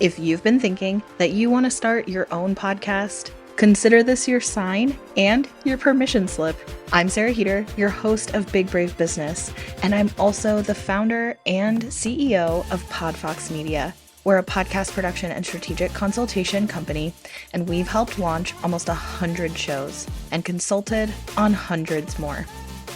If you've been thinking that you want to start your own podcast, consider this your sign and your permission slip. I'm Sarah Heater, your host of Big Brave Business, and I'm also the founder and CEO of Podfox Media. We're a podcast production and strategic consultation company, and we've helped launch almost 100 shows and consulted on hundreds more.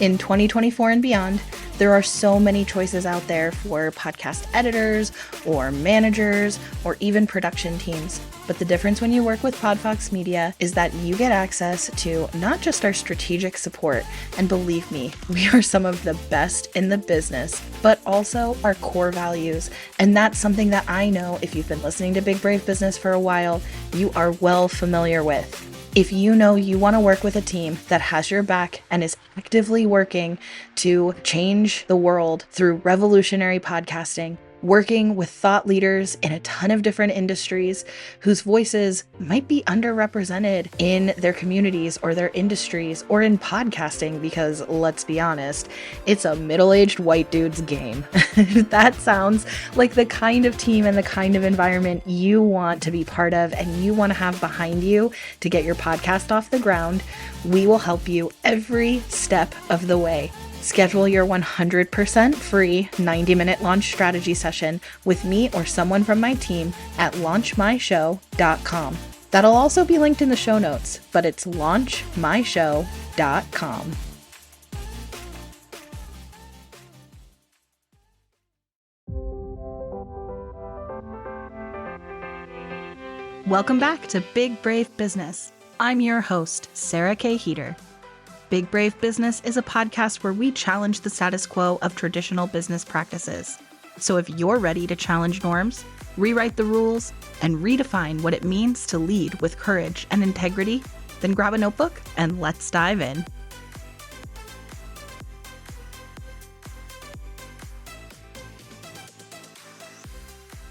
In 2024 and beyond, there are so many choices out there for podcast editors or managers or even production teams. But the difference when you work with Podfox Media is that you get access to not just our strategic support, and believe me, we are some of the best in the business, but also our core values. And that's something that I know if you've been listening to Big Brave Business for a while, you are well familiar with. If you know you want to work with a team that has your back and is actively working to change the world through revolutionary podcasting, working with thought leaders in a ton of different industries whose voices might be underrepresented in their communities or their industries or in podcasting, because let's be honest, it's a middle-aged white dude's game. That sounds like the kind of team and the kind of environment you want to be part of and you want to have behind you to get your podcast off the ground. We will help you every step of the way. Schedule your 100% free 90-minute launch strategy session with me or someone from my team at launchmyshow.com. That'll also be linked in the show notes, but it's launchmyshow.com. Welcome back to Big Brave Business. I'm your host, Sarah K. Heater. Big Brave Business is a podcast where we challenge the status quo of traditional business practices. So if you're ready to challenge norms, rewrite the rules, and redefine what it means to lead with courage and integrity, then grab a notebook and let's dive in.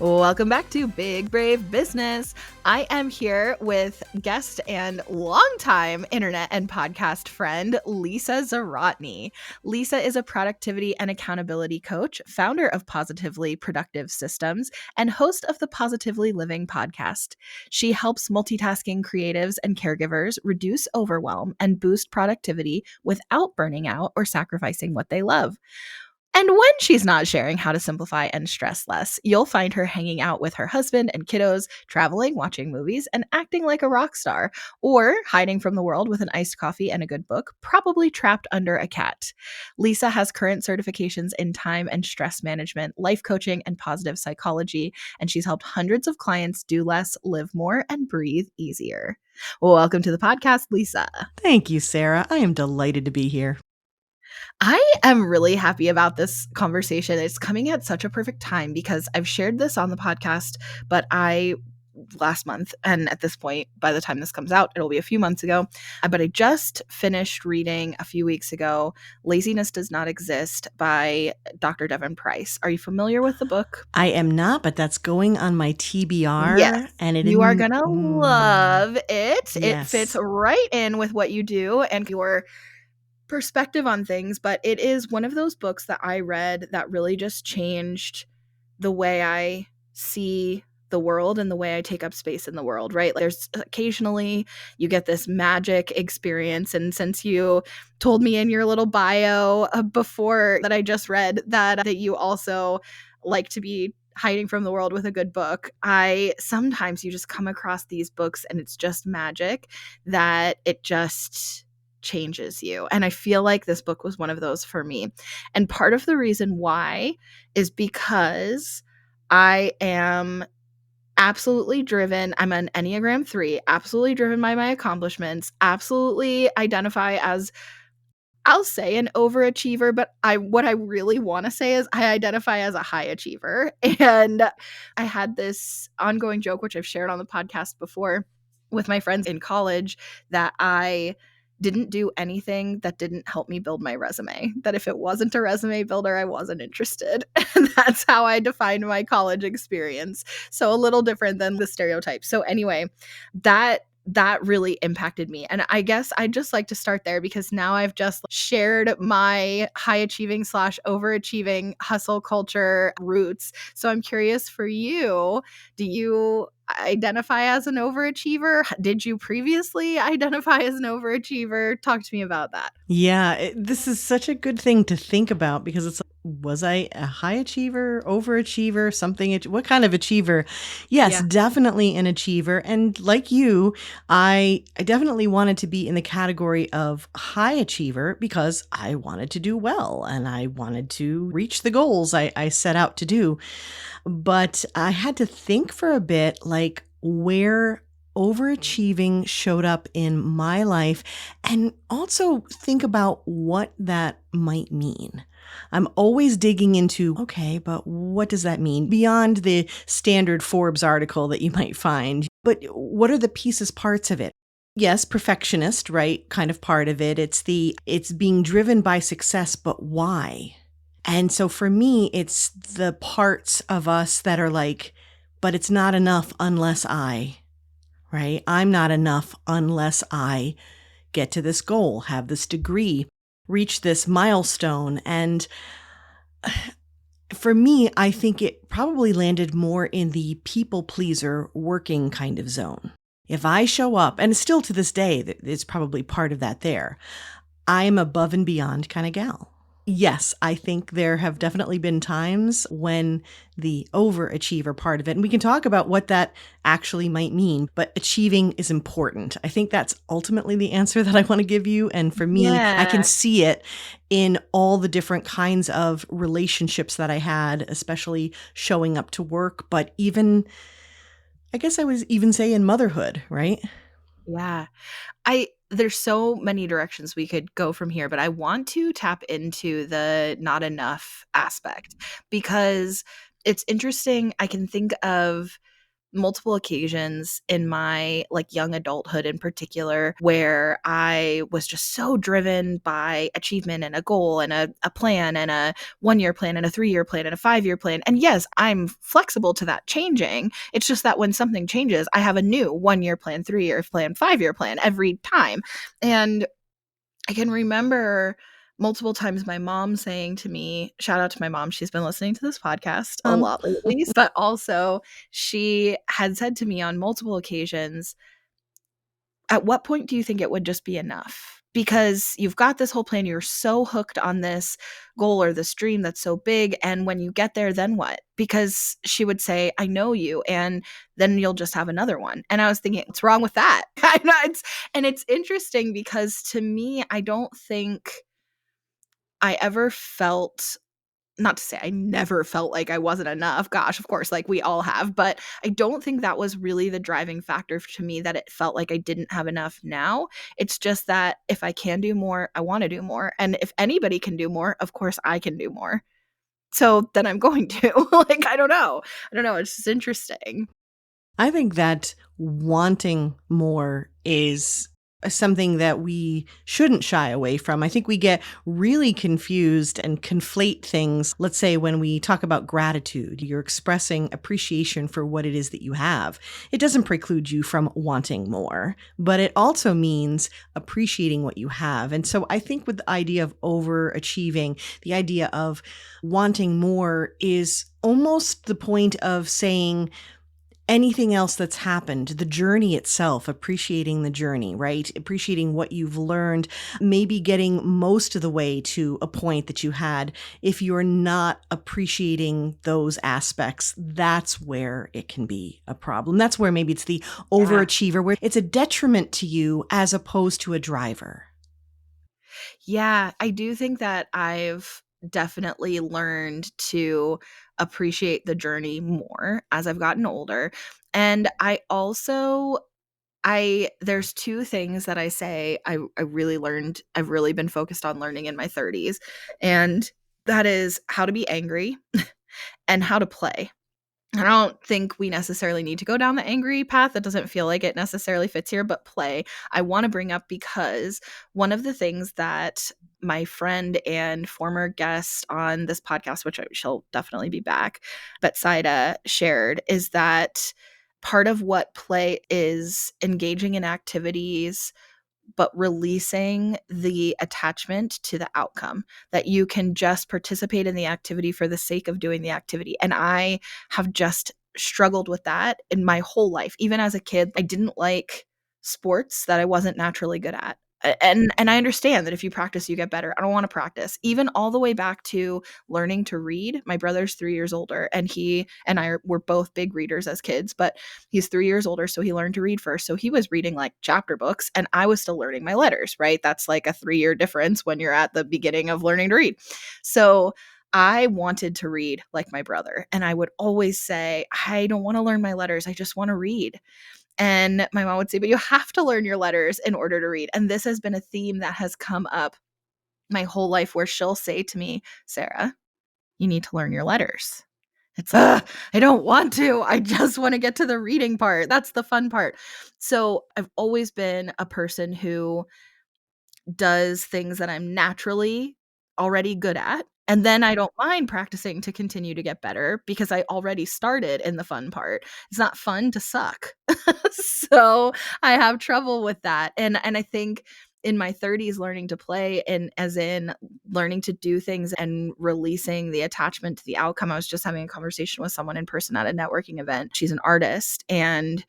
Welcome back to Big Brave Business. I am here with guest and longtime internet and podcast friend, Lisa Zawrotny. Lisa is a productivity and accountability coach, founder of Positively Productive Systems, and host of the Positively Living podcast. She helps multitasking creatives and caregivers reduce overwhelm and boost productivity without burning out or sacrificing what they love. And when she's not sharing how to simplify and stress less, you'll find her hanging out with her husband and kiddos, traveling, watching movies, and acting like a rock star, or hiding from the world with an iced coffee and a good book, probably trapped under a cat. Lisa has current certifications in time and stress management, life coaching, and positive psychology, and she's helped hundreds of clients do less, live more, and breathe easier. Welcome to the podcast, Lisa. Thank you, Sarah. I am delighted to be here. I am really happy about this conversation. It's coming at such a perfect time because I've shared this on the podcast, but last month, and at this point, by the time this comes out, it'll be a few months ago, but I just finished reading a few weeks ago, Laziness Does Not Exist by Dr. Devin Price. Are you familiar with the book? I am not, but that's going on my TBR. Yes, and you are going to love it. Yes. It fits right in with what you do and your perspective on things, but it is one of those books that I read that really just changed the way I see the world and the way I take up space in the world, right? There's occasionally you get this magic experience, and since you told me in your little bio before that I just read that you also like to be hiding from the world with a good book, sometimes you just come across these books and it's just magic that it just changes you. And I feel like this book was one of those for me. And part of the reason why is because I am absolutely driven. I'm an Enneagram 3, absolutely driven by my accomplishments, absolutely identify as, I'll say, an overachiever, but what I really want to say is I identify as a high achiever. And I had this ongoing joke, which I've shared on the podcast before with my friends in college, that I didn't do anything that didn't help me build my resume. That if it wasn't a resume builder, I wasn't interested. And that's how I defined my college experience. So a little different than the stereotype. So anyway, that that really impacted me. And I guess I'd just like to start there because now I've just shared my high achieving / overachieving hustle culture roots. So I'm curious for you, do you identify as an overachiever? Did you previously identify as an overachiever? Talk to me about that. Yeah, this is such a good thing to think about because it's like, was I a high achiever, overachiever, something? What kind of achiever? Yes, Yeah. definitely an achiever. And like you, I definitely wanted to be in the category of high achiever because I wanted to do well and I wanted to reach the goals I set out to do. But I had to think for a bit, like where overachieving showed up in my life and also think about what that might mean. I'm always digging into, okay, but what does that mean beyond the standard Forbes article that you might find? But what are the pieces, parts of it? Yes, perfectionist, right? Kind of part of it. It's being driven by success, but why? And so for me, it's the parts of us that are like, but it's not enough unless I, right? I'm not enough unless I get to this goal, have this degree, reach this milestone. And for me, I think it probably landed more in the people pleaser working kind of zone. If I show up, and still to this day, it's probably part of that there, I am above and beyond kind of gal. Yes, I think there have definitely been times when the overachiever part of it, and we can talk about what that actually might mean, but achieving is important. I think that's ultimately the answer that I want to give you. And for me, I can Yeah. see it in all the different kinds of relationships that I had, especially showing up to work, but even, I guess I was even say in motherhood, right? Yeah. There's so many directions we could go from here, but I want to tap into the not enough aspect because it's interesting. I can think of multiple occasions in my like young adulthood in particular where I was just so driven by achievement and a goal and a plan and a 1 year plan and a 3 year plan and a 5 year plan. And yes, I'm flexible to that changing. It's just that when something changes, I have a new 1 year plan, 3 year plan, 5 year plan every time. And I can remember multiple times my mom saying to me, shout out to my mom, she's been listening to this podcast a lot lately, but also she had said to me on multiple occasions, at what point do you think it would just be enough? Because you've got this whole plan, you're so hooked on this goal or this dream that's so big. And when you get there, then what? Because she would say, I know you, and then you'll just have another one. And I was thinking, what's wrong with that? I know and it's interesting because to me, I don't think I ever felt, not to say I never felt like I wasn't enough. Gosh, of course, like we all have, but I don't think that was really the driving factor to me that it felt like I didn't have enough now. It's just that if I can do more, I want to do more. And if anybody can do more, of course I can do more. So then I'm going to. Like, I don't know. I don't know. It's just interesting. I think that wanting more is something that we shouldn't shy away from. I think we get really confused and conflate things. Let's say when we talk about gratitude, you're expressing appreciation for what it is that you have. It doesn't preclude you from wanting more, but it also means appreciating what you have. And so I think with the idea of overachieving, the idea of wanting more is almost the point of saying, anything else that's happened, the journey itself, appreciating the journey, right? Appreciating what you've learned, maybe getting most of the way to a point that you had. If you're not appreciating those aspects, that's where it can be a problem. That's where maybe it's the Yeah. overachiever, where it's a detriment to you as opposed to a driver. Yeah, I do think that I've definitely learned to appreciate the journey more as I've gotten older. And I also there's two things that I say I really learned, I've really been focused on learning in my 30s. And that is how to be angry and how to play. I don't think we necessarily need to go down the angry path. That doesn't feel like it necessarily fits here, but play, I want to bring up because one of the things that my friend and former guest on this podcast, which she'll definitely be back, but Saida shared, is that part of what play is engaging in activities but releasing the attachment to the outcome, that you can just participate in the activity for the sake of doing the activity. And I have just struggled with that in my whole life. Even as a kid, I didn't like sports that I wasn't naturally good at. And I understand that if you practice, you get better. I don't want to practice. Even all the way back to learning to read. My brother's 3 years older, and he and I were both big readers as kids, but he's 3 years older, so he learned to read first. So he was reading like chapter books, and I was still learning my letters, right? That's like a 3-year difference when you're at the beginning of learning to read. So I wanted to read like my brother, and I would always say, I don't want to learn my letters. I just want to read. And my mom would say, but you have to learn your letters in order to read. And this has been a theme that has come up my whole life, where she'll say to me, Sarah, you need to learn your letters. It's, I don't want to. I just want to get to the reading part. That's the fun part. So I've always been a person who does things that I'm naturally already good at. And then I don't mind practicing to continue to get better because I already started in the fun part. It's not fun to suck. So I have trouble with that. And I think in my 30s, learning to play, and as in learning to do things and releasing the attachment to the outcome. I was just having a conversation with someone in person at a networking event. She's an artist, and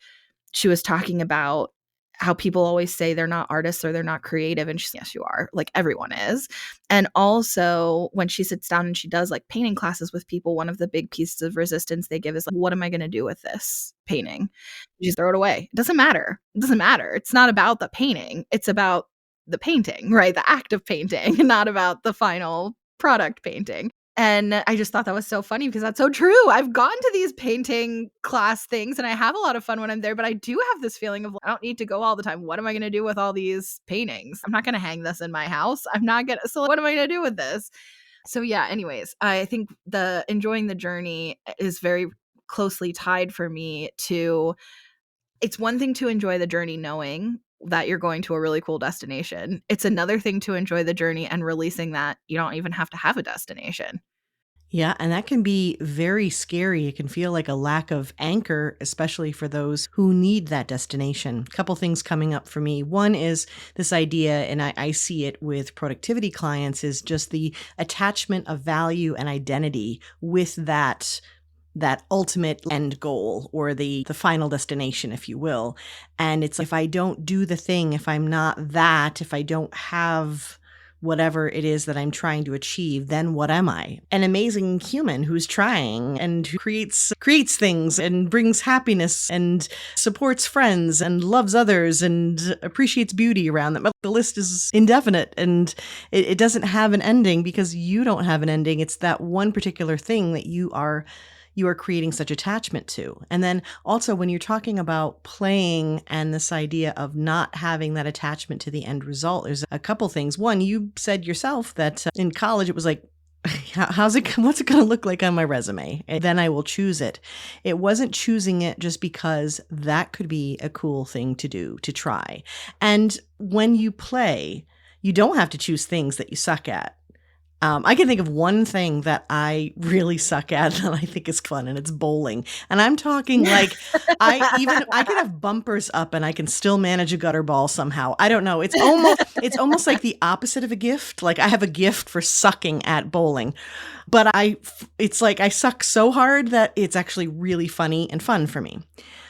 she was talking about how people always say they're not artists or they're not creative. And she's, yes, you are. Like, everyone is. And also, when she sits down and she does like painting classes with people, one of the big pieces of resistance they give is like, what am I going to do with this painting? You just throw it away. It doesn't matter. It doesn't matter. It's not about the painting. It's about the painting, right? The act of painting, not about the final product painting. And I just thought that was so funny because that's so true. I've gone to these painting class things and I have a lot of fun when I'm there, but I do have this feeling of, I don't need to go all the time. What am I going to do with all these paintings? I'm not going to hang this in my house. I'm not going to, so what am I going to do with this? So yeah, anyways, I think the enjoying the journey is very closely tied for me to, it's one thing to enjoy the journey knowing that you're going to a really cool destination. It's another thing to enjoy the journey and releasing that you don't even have to have a destination. Yeah, and that can be very scary. It can feel like a lack of anchor, especially for those who need that destination. A couple things coming up for me. One is this idea, and I see it with productivity clients, is just the attachment of value and identity with that ultimate end goal, or the final destination, if you will. And it's if I don't do the thing, if I'm not that, if I don't have whatever it is that I'm trying to achieve, then what am I? An amazing human who's trying and who creates things and brings happiness and supports friends and loves others and appreciates beauty around them. But the list is indefinite, and it doesn't have an ending because you don't have an ending. It's that one particular thing that you are creating such attachment to. And then also, when you're talking about playing and this idea of not having that attachment to the end result, there's a couple things. One, you said yourself that in college it was like, what's it going to look like on my resume? And then I will choose it. It wasn't choosing it just because that could be a cool thing to do, to try. And when you play, you don't have to choose things that you suck at. I can think of one thing that I really suck at that I think is fun, and it's bowling. And I'm talking like I can have bumpers up and I can still manage a gutter ball somehow. I don't know. It's almost like the opposite of a gift. Like, I have a gift for sucking at bowling, but it's like I suck so hard that it's actually really funny and fun for me.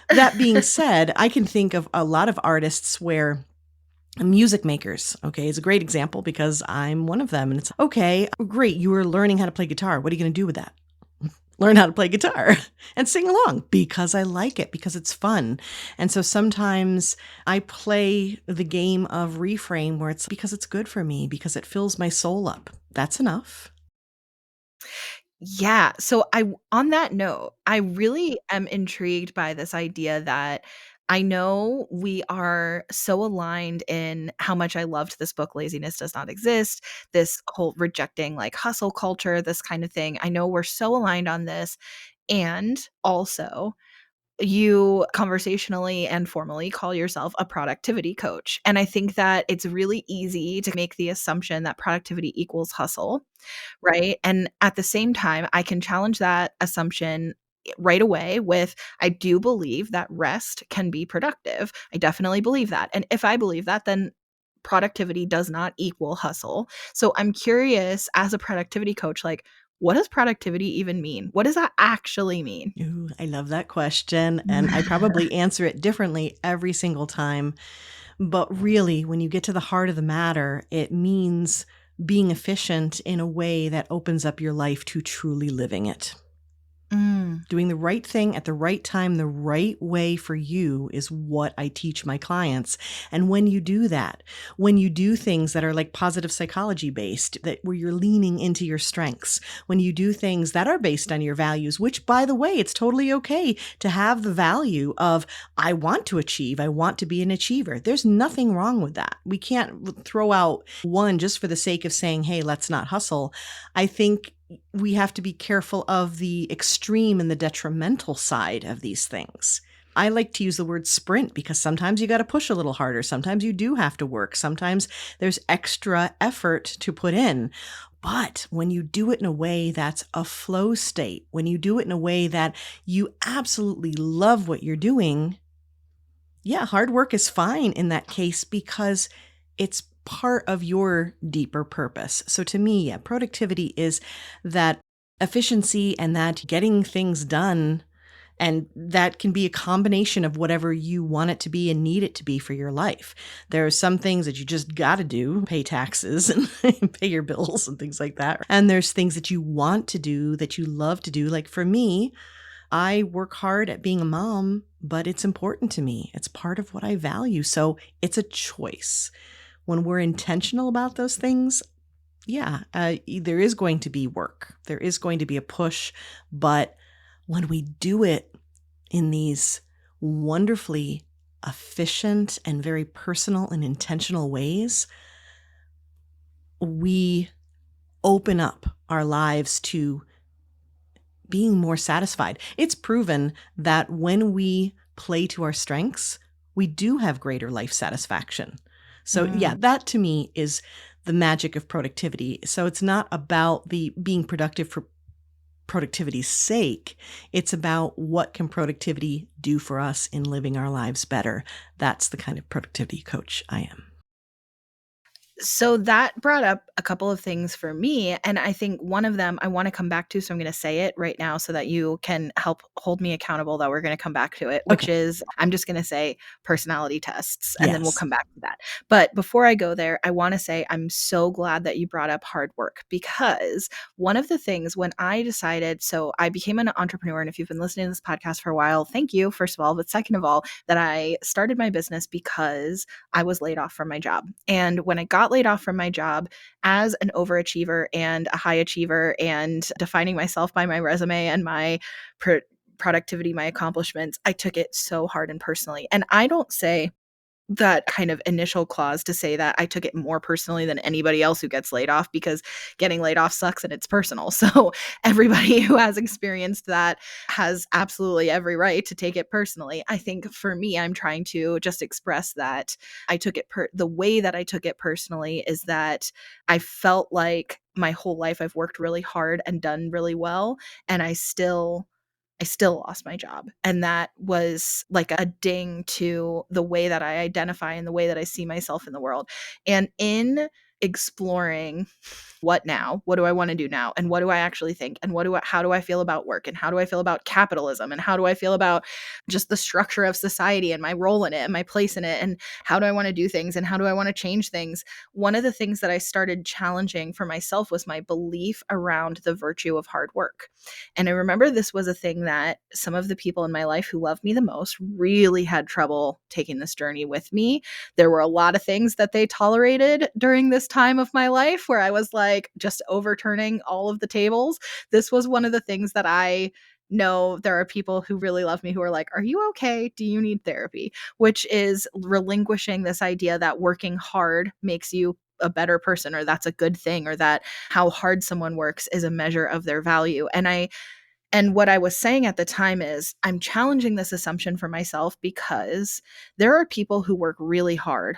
That being said, I can think of a lot of artists where music makers, okay, is a great example because I'm one of them. And it's okay, great. You were learning how to play guitar. What are you going to do with that? Learn how to play guitar and sing along because I like it, because it's fun. And so sometimes I play the game of reframe where it's because it's good for me, because it fills my soul up. That's enough. Yeah. So on that note, I really am intrigued by this idea that I know we are so aligned in how much I loved this book, Laziness Does Not Exist, this whole rejecting like hustle culture, this kind of thing. I know we're so aligned on this. And also, you conversationally and formally call yourself a productivity coach. And I think that it's really easy to make the assumption that productivity equals hustle, right? And at the same time, I can challenge that assumption right away with, I do believe that rest can be productive. I definitely believe that. And if I believe that, then productivity does not equal hustle. So I'm curious, as a productivity coach, like, what does productivity even mean? What does that actually mean? Ooh, I love that question. And I probably answer it differently every single time. But really, when you get to the heart of the matter, it means being efficient in a way that opens up your life to truly living it. Mm. Doing the right thing at the right time, the right way for you is what I teach my clients. And when you do that, when you do things that are like positive psychology based, that where you're leaning into your strengths, when you do things that are based on your values, which by the way, it's totally okay to have the value of, I want to achieve, I want to be an achiever. There's nothing wrong with that. We can't throw out one just for the sake of saying, hey, let's not hustle. I think we have to be careful of the extreme and the detrimental side of these things. I like to use the word sprint because sometimes you got to push a little harder. Sometimes you do have to work. Sometimes there's extra effort to put in. But when you do it in a way that's a flow state, when you do it in a way that you absolutely love what you're doing, yeah, hard work is fine in that case because it's part of your deeper purpose. So to me, yeah, productivity is that efficiency and that getting things done. And that can be a combination of whatever you want it to be and need it to be for your life. There are some things that you just got to do, pay taxes and pay your bills and things like that. And there's things that you want to do, that you love to do. Like for me, I work hard at being a mom, but it's important to me. It's part of what I value. So it's a choice. When we're intentional about those things, yeah, there is going to be work. There is going to be a push. But when we do it in these wonderfully efficient and very personal and intentional ways, we open up our lives to being more satisfied. It's proven that when we play to our strengths, we do have greater life satisfaction. So yeah, that to me is the magic of productivity. So it's not about the being productive for productivity's sake. It's about what can productivity do for us in living our lives better. That's the kind of productivity coach I am. So that brought up a couple of things for me. And I think one of them I want to come back to. So I'm going to say it right now so that you can help hold me accountable that we're going to come back to it, which Okay. is, I'm just going to say personality tests, and then we'll Yes. come back to that. But before I go there, I want to say I'm so glad that you brought up hard work, because one of the things when I decided, so I became an entrepreneur. And if you've been listening to this podcast for a while, thank you, first of all. But second of all, that I started my business because I was laid off from my job. And when I got laid off from my job as an overachiever and a high achiever, and defining myself by my resume and my productivity, my accomplishments, I took it so hard and personally. And I don't say that kind of initial clause to say that I took it more personally than anybody else who gets laid off, because getting laid off sucks and it's personal. So everybody who has experienced that has absolutely every right to take it personally. I think for me, I'm trying to just express that I took it the way that I took it personally is that I felt like my whole life I've worked really hard and done really well, and I still lost my job. And that was like a ding to the way that I identify and the way that I see myself in the world. And in exploring what now, what do I want to do now? And what do I actually think? And how do I feel about work? And how do I feel about capitalism? And how do I feel about just the structure of society and my role in it and my place in it? And how do I want to do things? And how do I want to change things? One of the things that I started challenging for myself was my belief around the virtue of hard work. And I remember this was a thing that some of the people in my life who loved me the most really had trouble taking this journey with me. There were a lot of things that they tolerated during this time of my life where I was like just overturning all of the tables. This was one of the things that I know there are people who really love me who are like, are you okay? Do you need therapy? Which is relinquishing this idea that working hard makes you a better person, or that's a good thing, or that how hard someone works is a measure of their value. And what I was saying at the time is I'm challenging this assumption for myself, because there are people who work really hard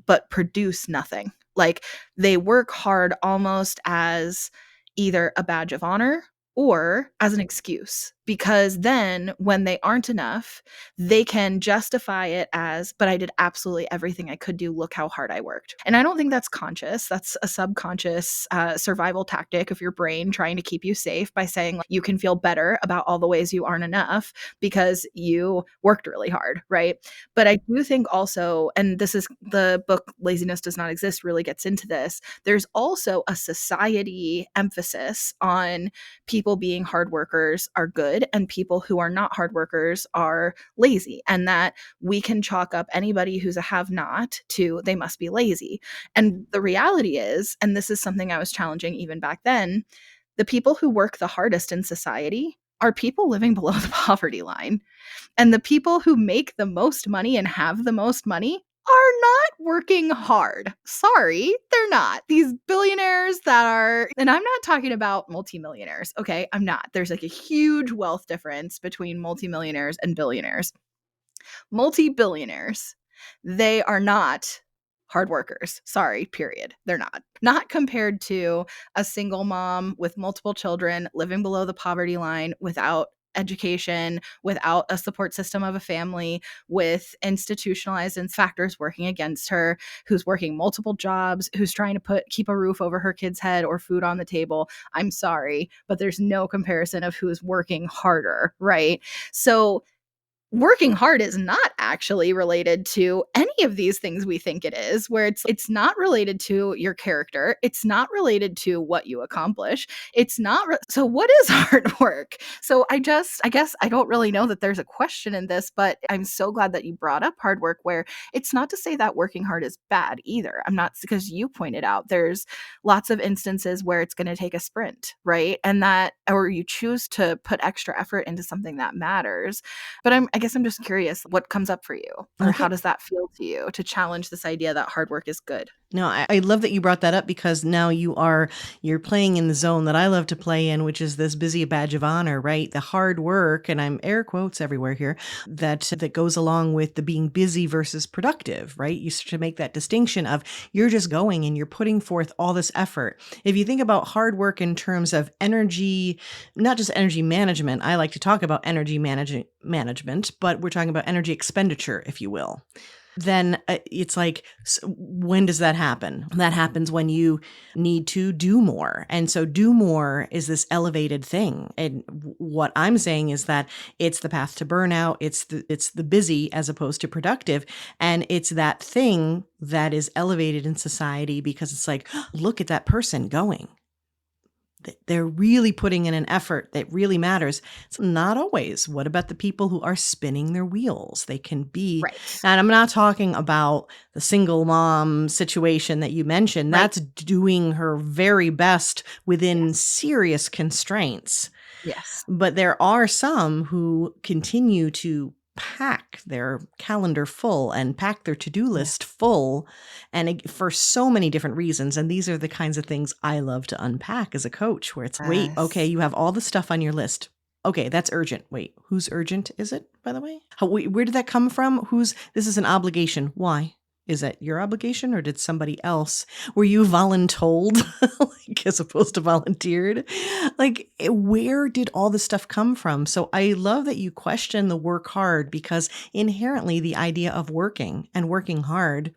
but produce nothing. Like, they work hard almost as either a badge of honor or as an excuse, because then when they aren't enough, they can justify it as, but I did absolutely everything I could do. Look how hard I worked. And I don't think that's conscious. That's a subconscious survival tactic of your brain trying to keep you safe by saying like, you can feel better about all the ways you aren't enough because you worked really hard, right? But I do think also, and this is the book Laziness Does Not Exist really gets into this, there's also a society emphasis on people being hard workers are good and people who are not hard workers are lazy, and that we can chalk up anybody who's a have not to they must be lazy. And the reality is, and this is something I was challenging even back then, the people who work the hardest in society are people living below the poverty line. And the people who make the most money and have the most money are not working hard. Sorry, they're not. These billionaires that are, and I'm not talking about multimillionaires, okay? I'm not. There's like a huge wealth difference between multimillionaires and billionaires. Multi-billionaires, they are not hard workers. Sorry, period. They're not. Not compared to a single mom with multiple children living below the poverty line without education, without a support system of a family, with institutionalized and factors working against her, who's working multiple jobs, who's trying to keep a roof over her kid's head or food on the table. I'm sorry, but there's no comparison of who's working harder, right? So working hard is not actually related to any of these things we think it is, where it's not related to your character, it's not related to what you accomplish, it's not so what is hard work? So I guess I don't really know that there's a question in this, but I'm so glad that you brought up hard work, where it's not to say that working hard is bad either. I'm not, because you pointed out there's lots of instances where it's going to take a sprint, right? And that, or you choose to put extra effort into something that matters. But I guess I'm just curious what comes up for you, or how does that feel to you to challenge this idea that hard work is good? No, I love that you brought that up, because now you're playing in the zone that I love to play in, which is this busy badge of honor, right? The hard work, and I'm air quotes everywhere here, that goes along with the being busy versus productive, right? You start to make that distinction of you're just going and you're putting forth all this effort. If you think about hard work in terms of energy, not just energy management, I like to talk about energy management, but we're talking about energy expenditure, if you will. Then it's like, when does that happen? That happens when you need to do more. And so do more is this elevated thing. And what I'm saying is that it's the path to burnout. It's the busy as opposed to productive. And it's that thing that is elevated in society because it's like, look at that person going. They're really putting in an effort that really matters. It's not always. What about the people who are spinning their wheels? They can be, Right. and I'm not talking about the single mom situation that you mentioned. Right. That's doing her very best within serious constraints. Yes. But there are some who continue to pack their calendar full and pack their to-do list full, and for so many different reasons. And these are the kinds of things I love to unpack as a coach, where it's, wait, okay, you have all the stuff on your list. Okay, that's urgent. Wait, whose urgent is it, by the way? Where did that come from? This is an obligation. Why? Is that your obligation, or did somebody else? Were you voluntold, like, as opposed to volunteered? Like, where did all this stuff come from? So I love that you question the work hard, because inherently the idea of working and working hard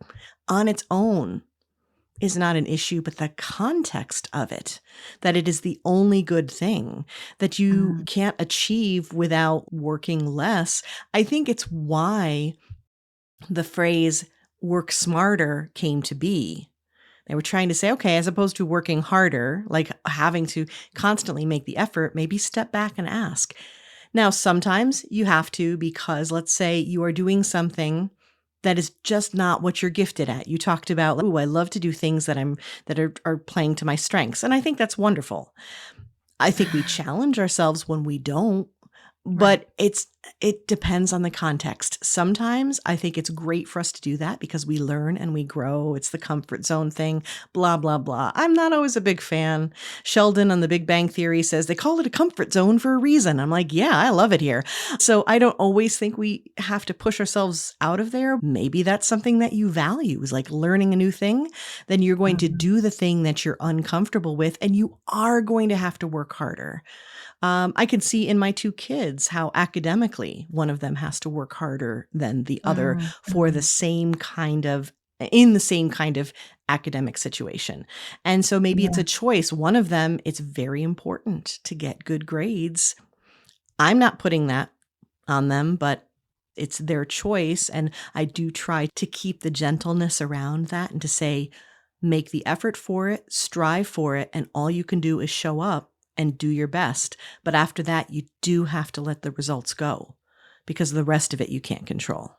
on its own is not an issue, but the context of it, that it is the only good thing that you can't achieve without working less. I think it's why the phrase work smarter came to be. They were trying to say, okay, as opposed to working harder, like having to constantly make the effort, maybe step back and ask. Now, sometimes you have to, because let's say you are doing something that is just not what you're gifted at. You talked about, I love to do things that are playing to my strengths. And I think that's wonderful. I think we challenge ourselves when we don't. But it depends on the context. Sometimes I think it's great for us to do that because we learn and we grow. It's the comfort zone thing, blah, blah, blah. I'm not always a big fan. Sheldon on The Big Bang Theory says they call it a comfort zone for a reason. I'm like, yeah, I love it here. So I don't always think we have to push ourselves out of there. Maybe that's something that you value, is like learning a new thing. Then you're going to do the thing that you're uncomfortable with, and you are going to have to work harder. I can see in my two kids how academically one of them has to work harder than the other for the same kind of in the same kind of academic situation. And so maybe it's a choice. One of them, it's very important to get good grades. I'm not putting that on them, but it's their choice. And I do try to keep the gentleness around that and to say, make the effort for it, strive for it, and all you can do is show up and do your best. But after that, you do have to let the results go because the rest of it you can't control.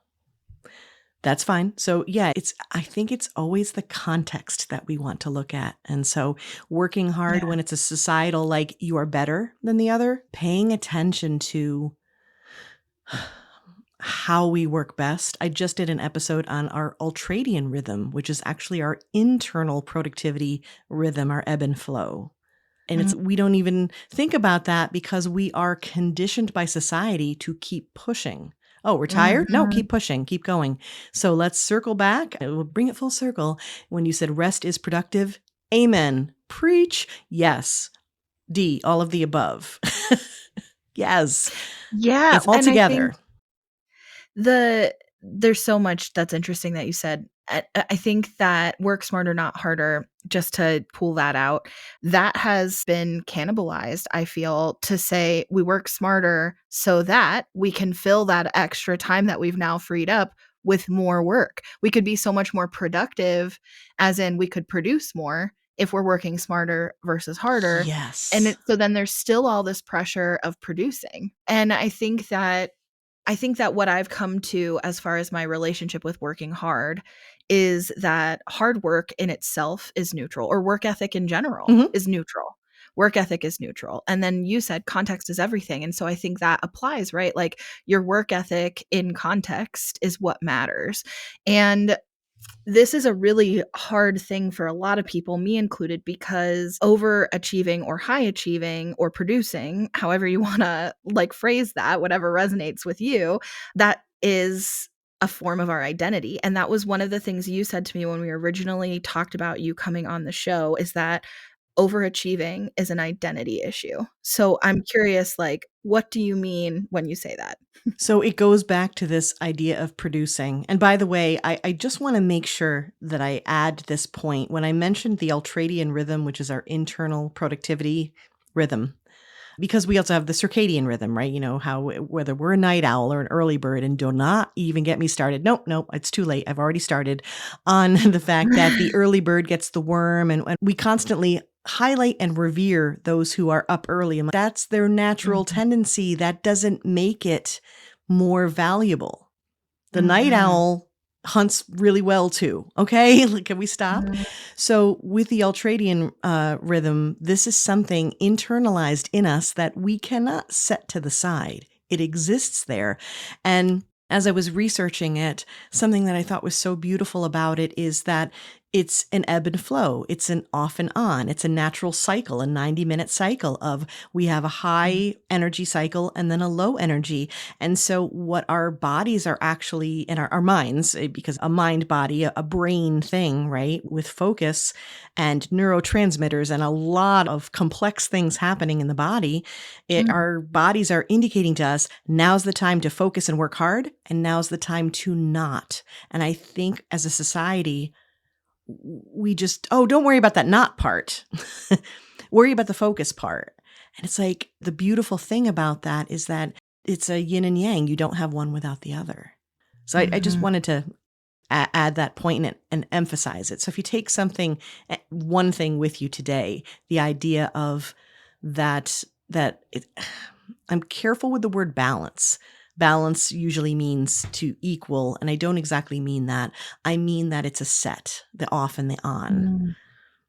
That's fine. So yeah, I think it's always the context that we want to look at. And so working hard when it's a societal, like you are better than the other, paying attention to how we work best. I just did an episode on our ultradian rhythm, which is actually our internal productivity rhythm, our ebb and flow. And we don't even think about that because we are conditioned by society to keep pushing. Oh, we're tired? No, keep pushing, keep going. So let's circle back. We'll bring it full circle. When you said rest is productive, amen. Preach. Yes. D, all of the above. Yes. Yeah. It's all and together. There's so much that's interesting that you said. I think that work smarter, not harder, just to pull that out, that has been cannibalized, I feel, to say we work smarter so that we can fill that extra time that we've now freed up with more work. We could be so much more productive, as in we could produce more if we're working smarter versus harder. Yes. And so then there's still all this pressure of producing. And I think that what I've come to as far as my relationship with working hard is that hard work in itself is neutral, or work ethic in general is neutral. Work ethic is neutral. And then you said context is everything. And so I think that applies, right? Like your work ethic in context is what matters. And this is a really hard thing for a lot of people, me included, because overachieving or high achieving or producing, however you want to like phrase that, whatever resonates with you, that is a form of our identity. And that was one of the things you said to me when we originally talked about you coming on the show, is that overachieving is an identity issue. So I'm curious, like, what do you mean when you say that? So it goes back to this idea of producing. And by the way, I just want to make sure that I add this point. When I mentioned the ultradian rhythm, which is our internal productivity rhythm, because we also have the circadian rhythm, right? You know, how whether we're a night owl or an early bird, and do not even get me started. Nope, it's too late. I've already started on the fact that the early bird gets the worm, and we constantly highlight and revere those who are up early. And that's their natural tendency. That doesn't make it more valuable. The night owl hunts really well too. Okay. Can we stop? So with the ultradian rhythm, this is something internalized in us that we cannot set to the side. It exists there. And as I was researching it, something that I thought was so beautiful about it is that it's an ebb and flow. It's an off and on. It's a natural cycle, a 90-minute cycle of we have a high energy cycle and then a low energy. And so what our bodies are actually, in our minds, because a mind body, a brain thing, right, with focus and neurotransmitters and a lot of complex things happening in the body, our bodies are indicating to us, now's the time to focus and work hard, and now's the time to not. And I think as a society, we just, don't worry about that not part. Worry about the focus part. And it's like the beautiful thing about that is that it's a yin and yang. You don't have one without the other. So I just wanted to add that point and emphasize it. So if you take one thing with you today, the idea of I'm careful with the word balance. Balance usually means to equal, and I don't exactly mean that. I mean that it's a set, the off and the on,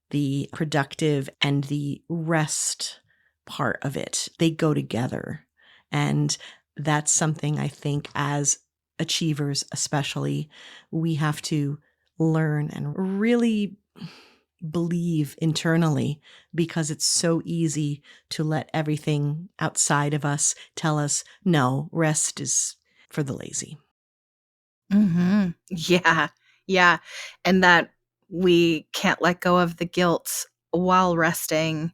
the productive and the rest part of it. They go together. And that's something I think as achievers, especially, we have to learn and really believe internally, because it's so easy to let everything outside of us tell us, no, rest is for the lazy. Yeah. Yeah. And that we can't let go of the guilt while resting,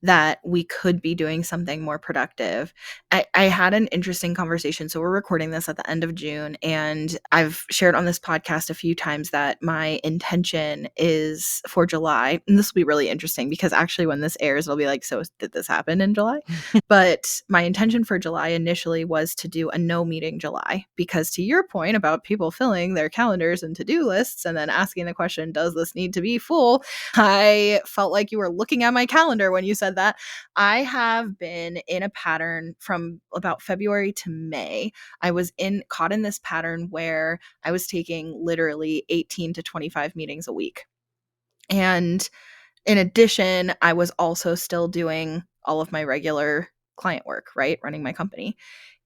that we could be doing something more productive. I had an interesting conversation. So we're recording this at the end of June, and I've shared on this podcast a few times that my intention is for July. And this will be really interesting because actually when this airs, it'll be like, so did this happen in July? But my intention for July initially was to do a no meeting July, because to your point about people filling their calendars and to-do lists and then asking the question, does this need to be full? I felt like you were looking at my calendar when you said that. I have been in a pattern from about February to May. I was caught in this pattern where I was taking literally 18 to 25 meetings a week. And in addition, I was also still doing all of my regular client work, right? Running my company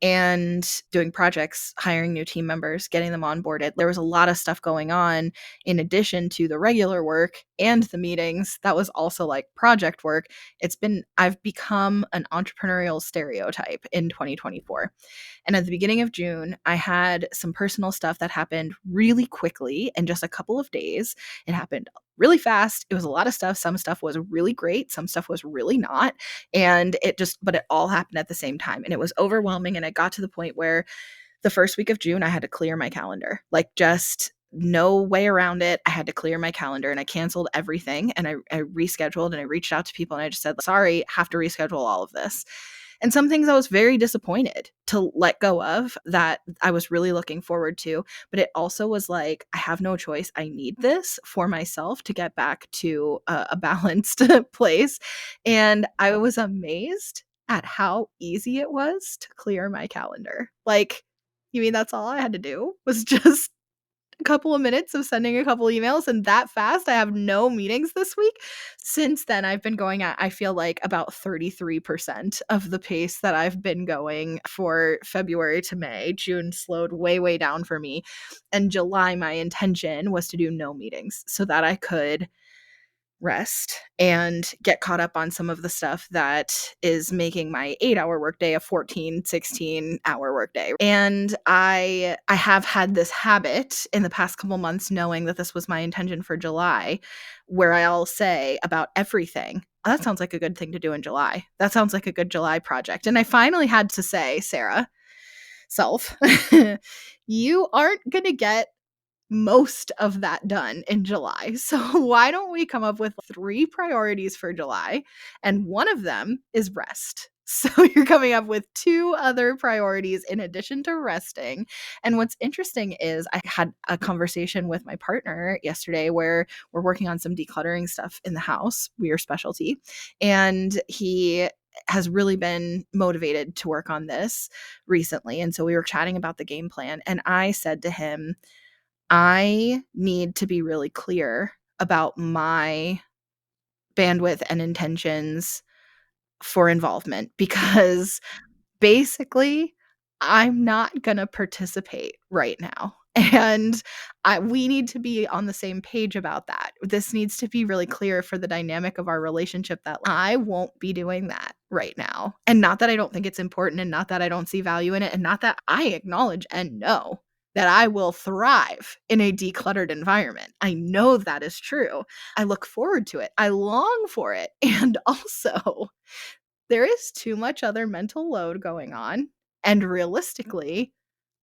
and doing projects, hiring new team members, getting them onboarded. There was a lot of stuff going on in addition to the regular work and the meetings. That was also like project work. I've become an entrepreneurial stereotype in 2024. And at the beginning of June, I had some personal stuff that happened really quickly in just a couple of days. It happened really fast. It was a lot of stuff. Some stuff was really great. Some stuff was really not. But it all happened at the same time. And it was overwhelming. And it got to the point where the first week of June, I had to clear my calendar, like just no way around it. I had to clear my calendar and I canceled everything and I rescheduled and I reached out to people and I just said, sorry, have to reschedule all of this. And some things I was very disappointed to let go of that I was really looking forward to. But it also was like, I have no choice. I need this for myself to get back to a balanced place. And I was amazed at how easy it was to clear my calendar. Like, you mean that's all I had to do was just a couple of minutes of sending a couple emails, and that fast? I have no meetings this week. Since then, I've been going at, I feel like, about 33% of the pace that I've been going for February to May. June slowed way, way down for me. And July, my intention was to do no meetings so that I could rest and get caught up on some of the stuff that is making my 8-hour workday a 14, 16-hour workday. And I have had this habit in the past couple months, knowing that this was my intention for July, where I'll say about everything, oh, that sounds like a good thing to do in July. That sounds like a good July project. And I finally had to say, Sarah, self, you aren't going to get most of that done in July. So why don't we come up with 3 priorities for July? And one of them is rest. So you're coming up with 2 other priorities in addition to resting. And what's interesting is I had a conversation with my partner yesterday where we're working on some decluttering stuff in the house, your specialty. And he has really been motivated to work on this recently. And so we were chatting about the game plan. And I said to him, I need to be really clear about my bandwidth and intentions for involvement, because basically I'm not going to participate right now. And we need to be on the same page about that. This needs to be really clear for the dynamic of our relationship that I won't be doing that right now. And not that I don't think it's important, and not that I don't see value in it, and not that I acknowledge and know that I will thrive in a decluttered environment. I know that is true. I look forward to it. I long for it. And also, there is too much other mental load going on. And realistically,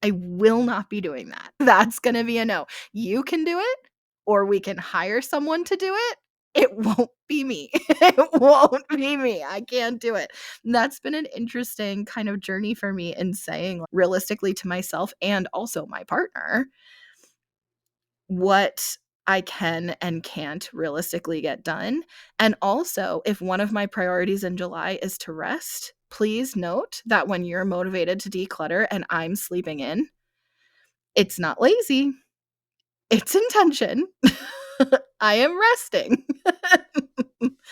I will not be doing that. That's going to be a no. You can do it, or we can hire someone to do it. It won't be me. It won't be me. I can't do it. And that's been an interesting kind of journey for me in saying realistically to myself and also my partner what I can and can't realistically get done. And also, if one of my priorities in July is to rest, please note that when you're motivated to declutter and I'm sleeping in, it's not lazy, it's intention. I am resting.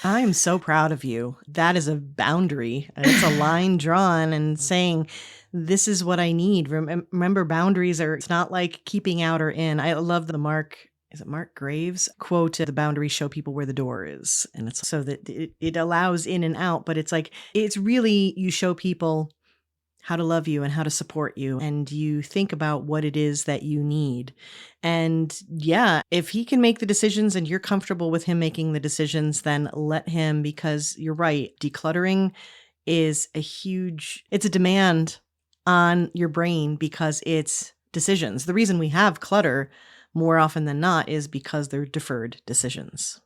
I'm so proud of you. That is a boundary. It's a line drawn and saying, this is what I need. Remember, boundaries it's not like keeping out or in. I love the is it Mark Graves quote, the boundaries show people where the door is. And it's so that it allows in and out, but it's like, it's really, you show people how to love you and how to support you. And you think about what it is that you need. And yeah, if he can make the decisions and you're comfortable with him making the decisions, then let him, because you're right. Decluttering is it's a demand on your brain because it's decisions. The reason we have clutter more often than not is because they're deferred decisions.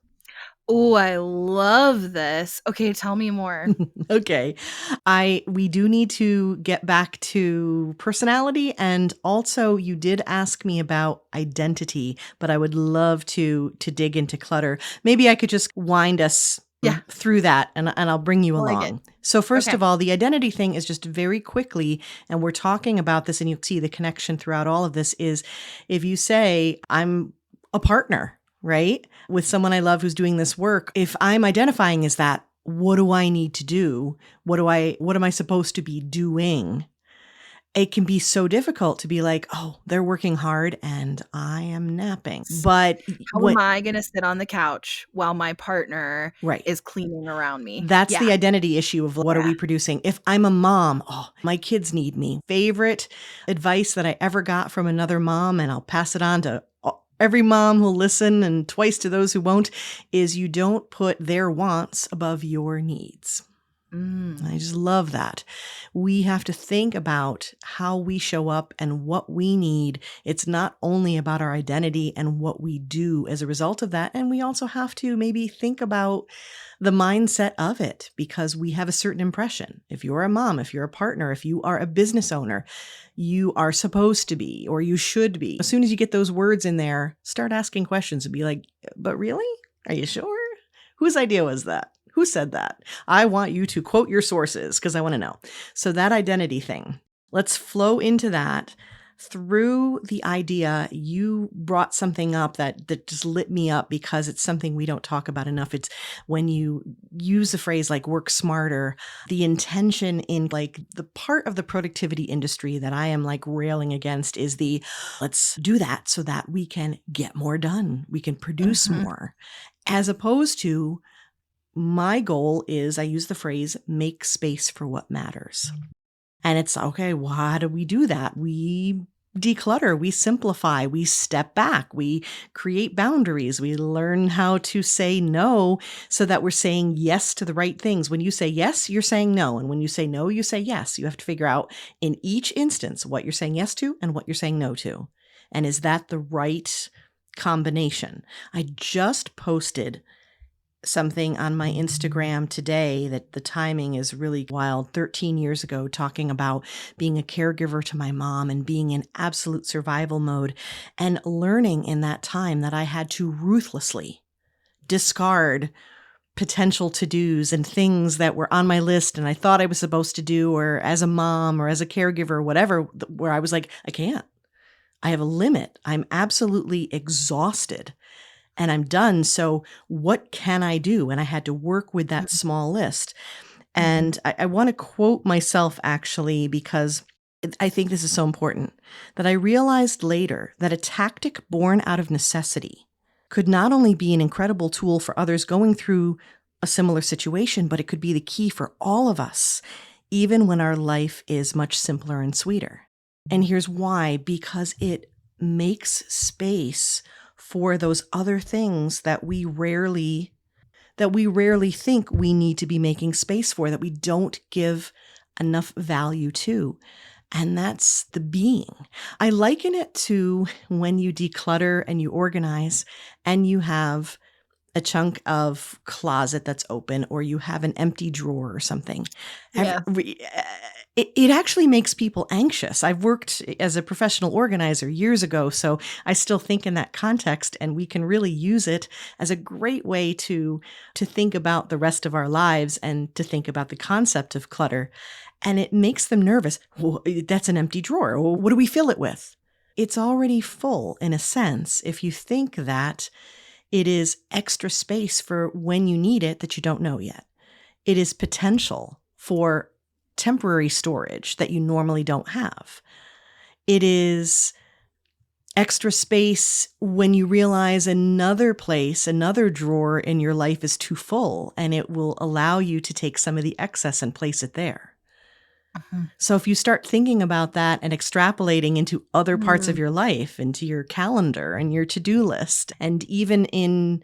Oh, I love this. Okay, tell me more. Okay. We do need to get back to personality, and also you did ask me about identity, but I would love to dig into clutter. Maybe I could just wind us Yeah, through that, and I'll bring you I like it. along. So first Okay. of all, the identity thing is just very quickly, and we're talking about this and you see the connection throughout all of this, is if you say I'm a partner, right? With someone I love who's doing this work, if I'm identifying as that, what do I need to do? What am I supposed to be doing? It can be so difficult to be like, oh, they're working hard and I am napping. But How am I gonna sit on the couch while my partner right. is cleaning around me? That's Yeah. the identity issue of what are Yeah. we producing? If I'm a mom, oh, my kids need me. Favorite advice that I ever got from another mom, and I'll pass it on to every mom who'll listen and twice to those who won't, is you don't put their wants above your needs. I just love that. We have to think about how we show up and what we need. It's not only about our identity and what we do as a result of that. And we also have to maybe think about the mindset of it, because we have a certain impression. If you're a mom, if you're a partner, if you are a business owner, you are supposed to be, or you should be. As soon as you get those words in there, start asking questions and be like, but really? Are you sure? Whose idea was that? Who said that? I want you to quote your sources because I want to know. So that identity thing, let's flow into that through the idea. You brought something up that just lit me up because it's something we don't talk about enough. It's when you use the phrase like work smarter, the intention in like the part of the productivity industry that I am like railing against is the let's do that so that we can get more done. We can produce more, as opposed to my goal is, I use the phrase, make space for what matters. And it's okay, well, how do we do that? We declutter, we simplify, we step back, we create boundaries, we learn how to say no so that we're saying yes to the right things. When you say yes, you're saying no. And when you say no, you say yes. You have to figure out in each instance what you're saying yes to and what you're saying no to. And is that the right combination? I just posted something on my Instagram today that the timing is really wild. 13 years ago, talking about being a caregiver to my mom and being in absolute survival mode, and learning in that time that I had to ruthlessly discard potential to-dos and things that were on my list and I thought I was supposed to do, or as a mom or as a caregiver or whatever, where I was like, I can't. I have a limit. I'm absolutely exhausted. And I'm done. So what can I do? And I had to work with that small list. And I want to quote myself actually, because I think this is so important, that I realized later that a tactic born out of necessity could not only be an incredible tool for others going through a similar situation, but it could be the key for all of us, even when our life is much simpler and sweeter. And here's why: because it makes space for those other things that we rarely think we need to be making space for, that we don't give enough value to. And that's the being. I liken it to when you declutter and you organize and you have a chunk of closet that's open, or you have an empty drawer or something. Yeah. It actually makes people anxious. I've worked as a professional organizer years ago, so I still think in that context, and we can really use it as a great way to think about the rest of our lives and to think about the concept of clutter. And it makes them nervous. Well, that's an empty drawer. Well, what do we fill it with? It's already full in a sense if you think that it is extra space for when you need it that you don't know yet. It is potential for temporary storage that you normally don't have. It is extra space when you realize another place, another drawer in your life is too full, and it will allow you to take some of the excess and place it there. Mhm. So if you start thinking about that and extrapolating into other parts of Mm. your life, into your calendar and your to-do list, and even in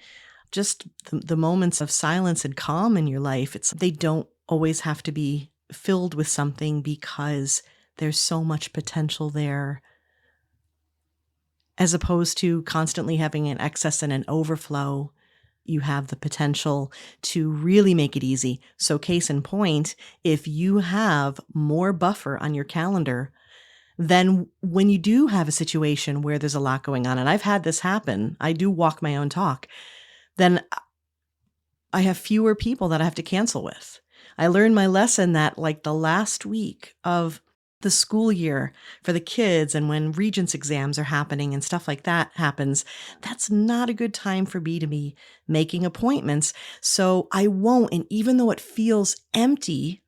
just the moments of silence and calm in your life, they don't always have to be filled with something because there's so much potential there, as opposed to constantly having an excess and an overflow. You have the potential to really make it easy. So case in point, if you have more buffer on your calendar, then when you do have a situation where there's a lot going on, and I've had this happen, I do walk my own talk, then I have fewer people that I have to cancel with. I learned my lesson that like the last week of the school year for the kids and when regents exams are happening and stuff like that happens, that's not a good time for me to be making appointments. So I won't. And even though it feels empty,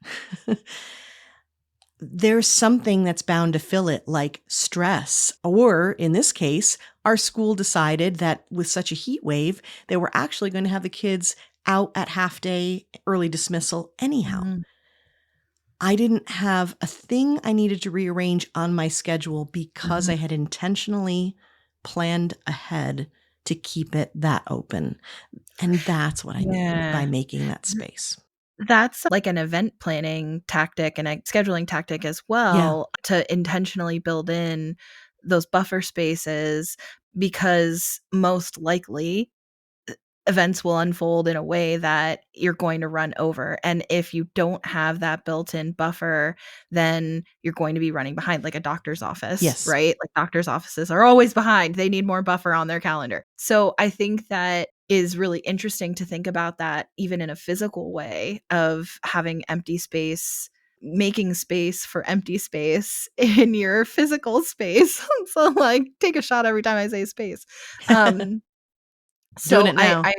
there's something that's bound to fill it, like stress. Or in this case, our school decided that with such a heat wave, they were actually going to have the kids out at half day, early dismissal anyhow. Mm. I didn't have a thing I needed to rearrange on my schedule because I Mhm. had intentionally planned ahead to keep it that open. And that's what I mean by Yeah. making that space. That's like an event planning tactic and a scheduling tactic as Yeah. well to intentionally build in those buffer spaces because most likely events will unfold in a way that you're going to run over. And if you don't have that built-in buffer, then you're going to be running behind like a doctor's office, Yes. right? Like doctor's offices are always behind. They need more buffer on their calendar. So I think that is really interesting to think about that even in a physical way of having empty space, making space for empty space in your physical space. So like take a shot every time I say space. Um Doing so it I now. I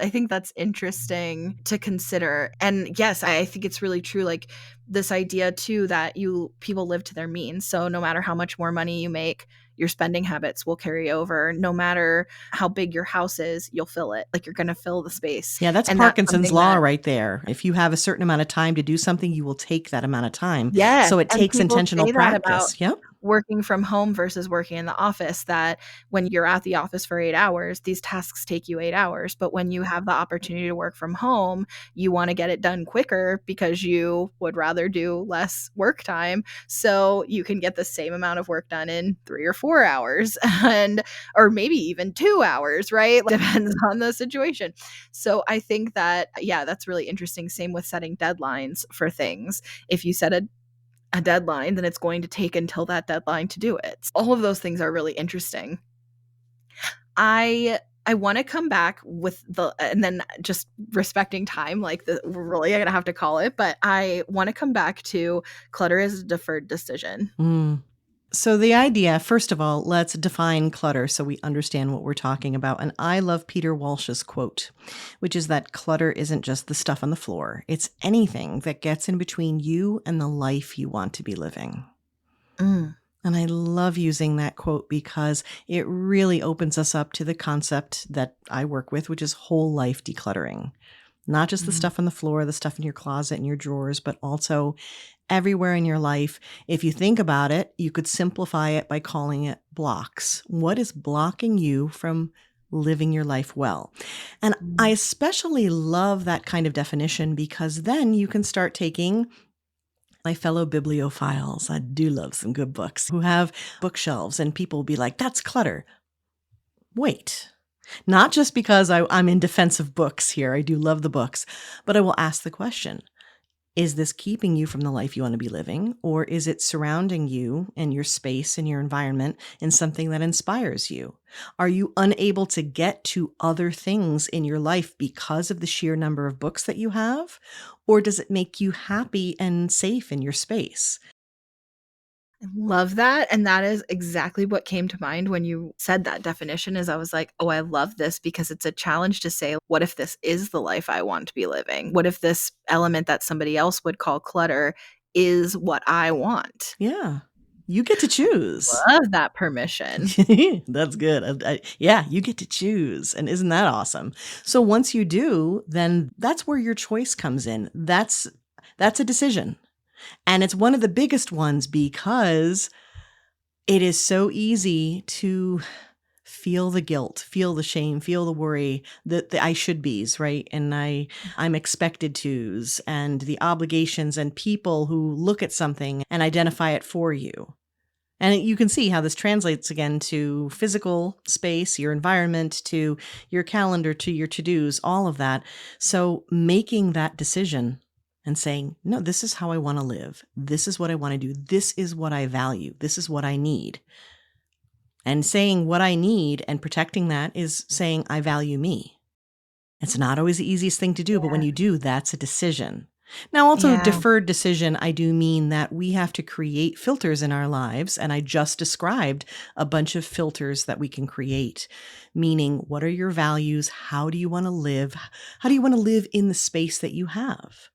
think that's interesting to consider. And yes, I think it's really true, like, this idea too that people live to their means. So no matter how much more money you make, your spending habits will carry over. No matter how big your house is, you'll fill it. Like, you're gonna fill the space. Yeah, that's And that's Parkinson's something law that right there. If you have a certain amount of time to do something, you will take that amount of time. Yes, So it and takes people intentional say that about practice. Yep. working from home versus working in the office, that when you're at the office for 8 hours, these tasks take you 8 hours, but when you have the opportunity to work from home, you wanna get it done quicker because you would rather do less work time, so you can get the same amount of work done in 3 or 4 hours and or maybe even 2 hours, right? Depends on the situation. So I think that, yeah, that's really interesting. Same with setting deadlines for things. If you set a deadline, then it's going to take until that deadline to do it. All of those things are really interesting. I wanna come back with and then just respecting time, like, we're really gonna have to call it, but I wanna come back to clutter as a deferred decision. Mm. So the idea, first of all, let's define clutter so we understand what we're talking about. And I love Peter Walsh's quote, which is that clutter isn't just the stuff on the floor. It's anything that gets in between you and the life you want to be living. Mm. And I love using that quote because it really opens us up to the concept that I work with, which is whole life decluttering. Not just the Mm. stuff on the floor, the stuff in your closet and your drawers, but also everywhere in your life. If you think about it, you could simplify it by calling it blocks. What is blocking you from living your life well? And I Mm. especially love that kind of definition because then you can start taking my fellow bibliophiles. I do love some good books who have bookshelves, and people will be like, that's clutter. Wait. Not just because I'm in defense of books here. I do love the books, but I will ask the question, is this keeping you from the life you want to be living? Or is it surrounding you and your space and your environment in something that inspires you? Are you unable to get to other things in your life because of the sheer number of books that you have? Or does it make you happy and safe in your space? I love that, and that is exactly what came to mind when you said that definition. Is I was like, "Oh, I love this," because it's a challenge to say, "What if this is the life I want to be living? What if this element that somebody else would call clutter is what I want?" Yeah. You get to choose. Love that permission. That's good. Yeah, you get to choose. And isn't that awesome? So once you do, then that's where your choice comes in. That's a decision. And it's one of the biggest ones because it is so easy to feel the guilt, feel the shame, feel the worry, the I should be's, right? And I'm expected to's and the obligations and people who look at something and identify it for you. And you can see how this translates again to physical space, your environment, to your calendar, to your to-dos, all of that. So making that decision and saying, no, this is how I want to live. This is what I want to do. This is what I value. This is what I need. And saying what I need and protecting that is saying I value me. It's not always the easiest thing to do, but when you do, that's a decision. Now, also Yeah. deferred decision, I do mean that we have to create filters in our lives. And I just described a bunch of filters that we can create, meaning what are your values? How do you want to live? How do you want to live in the space that you have?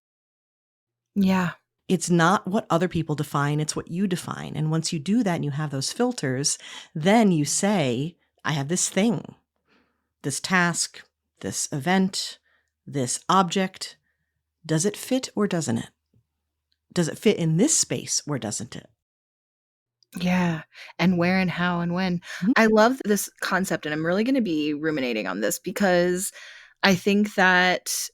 Yeah. It's not what other people define, it's what you define. And once you do that and you have those filters, then you say, I have this thing, this task, this event, this object. Does it fit or doesn't it? Does it fit in this space or doesn't it? Yeah. And where and how and when. Mhm. I love this concept, and I'm really going to be ruminating on this because I think that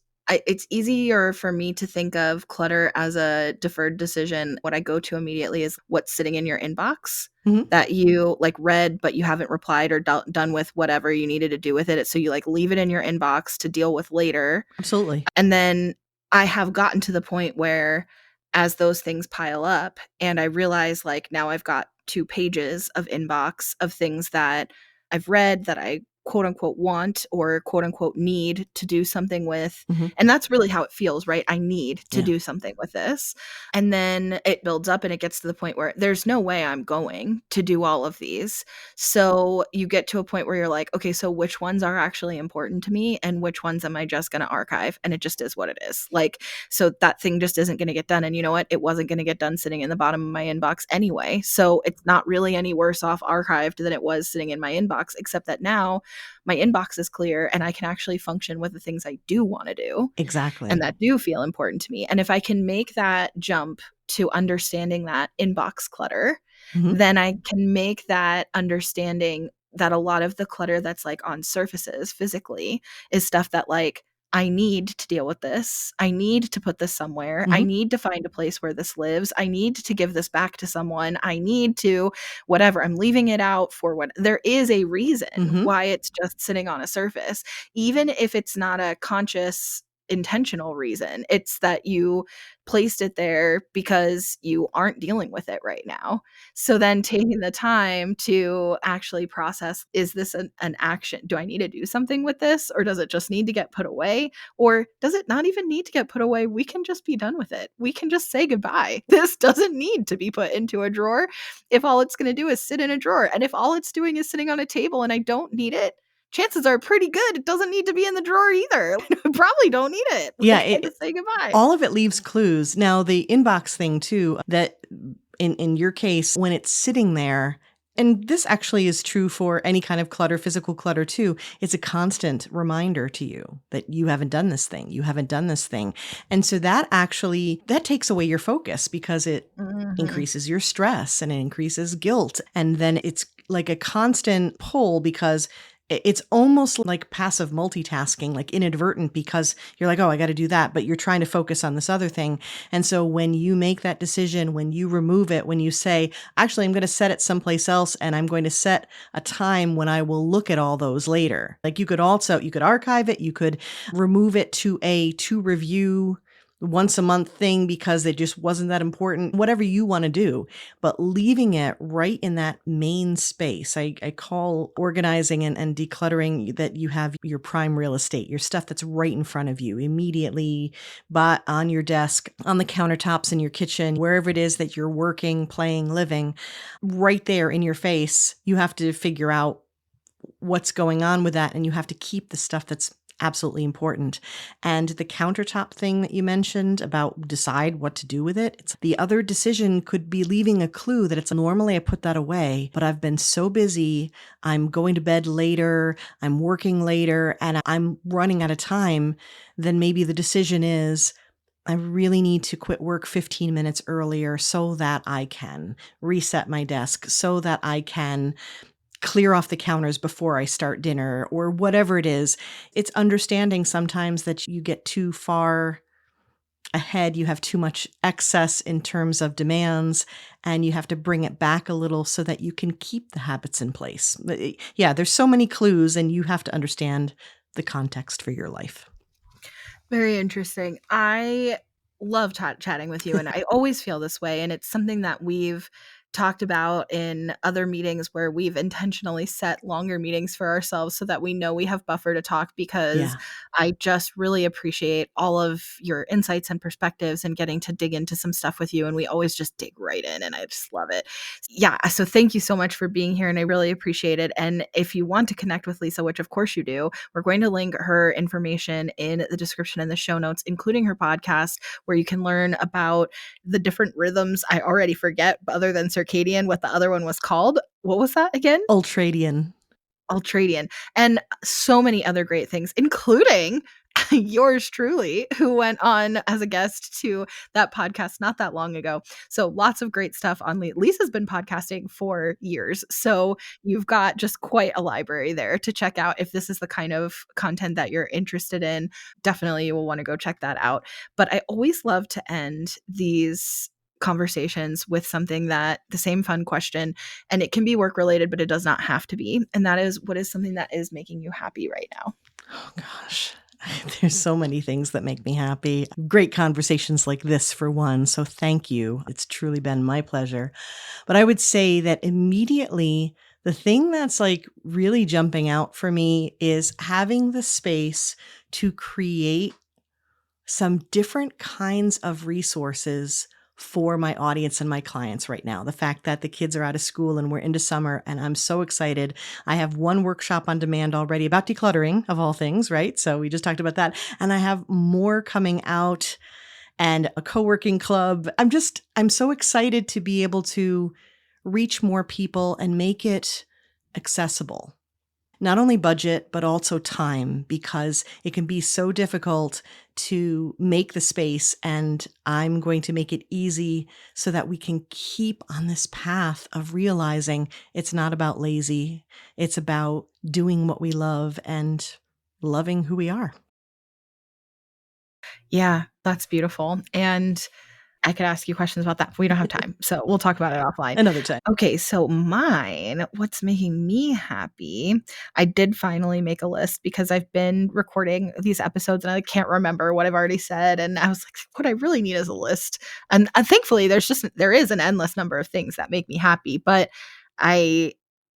it's easier for me to think of clutter as a deferred decision. What I go to immediately is what's sitting in your inbox Mhm. that you like read, but you haven't replied or done with whatever you needed to do with it. So you like leave it in your inbox to deal with later. Absolutely. And then I have gotten to the point where as those things pile up and I realize like now I've got 2 pages of inbox of things that I've read that I quote unquote want or quote unquote need to do something with. Mhm. And that's really how it feels, right? I need to Yeah. do something with this. And then it builds up and it gets to the point where there's no way I'm going to do all of these. So you get to a point where you're like, okay, so which ones are actually important to me and which ones am I just going to archive? And it just is what it is. Like, so that thing just isn't going to get done. And you know what? It wasn't going to get done sitting in the bottom of my inbox anyway. So it's not really any worse off archived than it was sitting in my inbox, except that now my inbox is clear and I can actually function with the things I do want to do and Exactly. that do feel important to me. And if I can make that jump to understanding that inbox clutter, Mhm. then I can make that understanding that a lot of the clutter that's like on surfaces physically is stuff that like I need to deal with this. I need to put this somewhere. I Mhm. need to find a place where this lives. I need to give this back to someone. I need to whatever. I'm leaving it out for what there is a reason Mhm. why it's just sitting on a surface, even if it's not a conscious intentional reason. It's that you placed it there because you aren't dealing with it right now. So then taking the time to actually process, is this an action? Do I need to do something with this? Or does it just need to get put away? Or does it not even need to get put away? We can just be done with it. We can just say goodbye. This doesn't need to be put into a drawer if all it's going to do is sit in a drawer. And if all it's doing is sitting on a table and I don't need it, chances are pretty good it doesn't need to be in the drawer either. Probably don't need it. Yeah, Like, I just say goodbye. all of it leaves clues. Now, the inbox thing too, that in your case, when it's sitting there, and this actually is true for any kind of clutter, physical clutter too, it's a constant reminder to you that you haven't done this thing, you haven't done this thing. And so that takes away your focus because it Mhm. increases your stress and it increases guilt. And then it's like a constant pull because it's almost like passive multitasking, like inadvertent, because you're like, oh, I got to do that, but you're trying to focus on this other thing. And so when you make that decision, when you remove it, when you say, actually, I'm going to set it someplace else and I'm going to set a time when I will look at all those later. Like you could archive it, you could remove it to review once a month thing because it just wasn't that important, whatever you want to do, but leaving it right in that main space. I call organizing and decluttering that you have your prime real estate, your stuff that's right in front of you immediately, but on your desk, on the countertops in your kitchen, wherever it is that you're working, playing, living, right there in your face. You have to figure out what's going on with that and you have to keep the stuff that's absolutely important. And the countertop thing that you mentioned about decide what to do with it, it's the other decision could be leaving a clue that it's normally I put that away, but I've been so busy, I'm going to bed later, I'm working later, and I'm running out of time. Then maybe the decision is I really need to quit work 15 minutes earlier so that I can reset my desk, so that I can clear off the counters before I start dinner or whatever it is. It's understanding sometimes that you get too far ahead, you have too much excess in terms of demands, and you have to bring it back a little so that you can keep the habits in place. Yeah, there's so many clues, and you have to understand the context for your life. Very interesting. I love chatting with you, and I always feel this way. And it's something that we've talked about in other meetings where we've intentionally set longer meetings for ourselves so that we know we have buffer to talk, because Yeah. I just really appreciate all of your insights and perspectives and getting to dig into some stuff with you. And we always just dig right in, and I just love it. Yeah. So thank you so much for being here, and I really appreciate it. And if you want to connect with Lisa, which of course you do, we're going to link her information in the description and the show notes, including her podcast, where you can learn about the different rhythms. I already forget, other than circadian, what the other one was called. What was that again? Ultradian. Ultradian, and so many other great things, including yours truly, who went on as a guest to that podcast not that long ago. So lots of great stuff on Lisa's been podcasting for years. So you've got just quite a library there to check out. If this is the kind of content that you're interested in, definitely you will want to go check that out. But I always love to end these conversations with something that the same fun question, and it can be work related, but it does not have to be. And that is, what is something that is making you happy right now? Oh gosh. There's so many things that make me happy. Great conversations like this, for one. So thank you. It's truly been my pleasure. But I would say that immediately, the thing that's like really jumping out for me is having the space to create some different kinds of resources for my audience and my clients right now. The fact that the kids are out of school and we're into summer, and I'm so excited. I have one workshop on demand already about decluttering, of all things, right? So we just talked about that. And I have more coming out, and a co-working club. I'm so excited to be able to reach more people and make it accessible. Not only budget, but also time, because it can be so difficult to make the space. And I'm going to make it easy so that we can keep on this path of realizing it's not about lazy. It's about doing what we love and loving who we are. Yeah, that's beautiful. And I could ask you questions about that, but we don't have time. So we'll talk about it offline. Another time. Okay, so mine, what's making me happy? I did finally make a list, because I've been recording these episodes and I can't remember what I've already said. And I was like, what I really need is a list. And thankfully, there is an endless number of things that make me happy. But I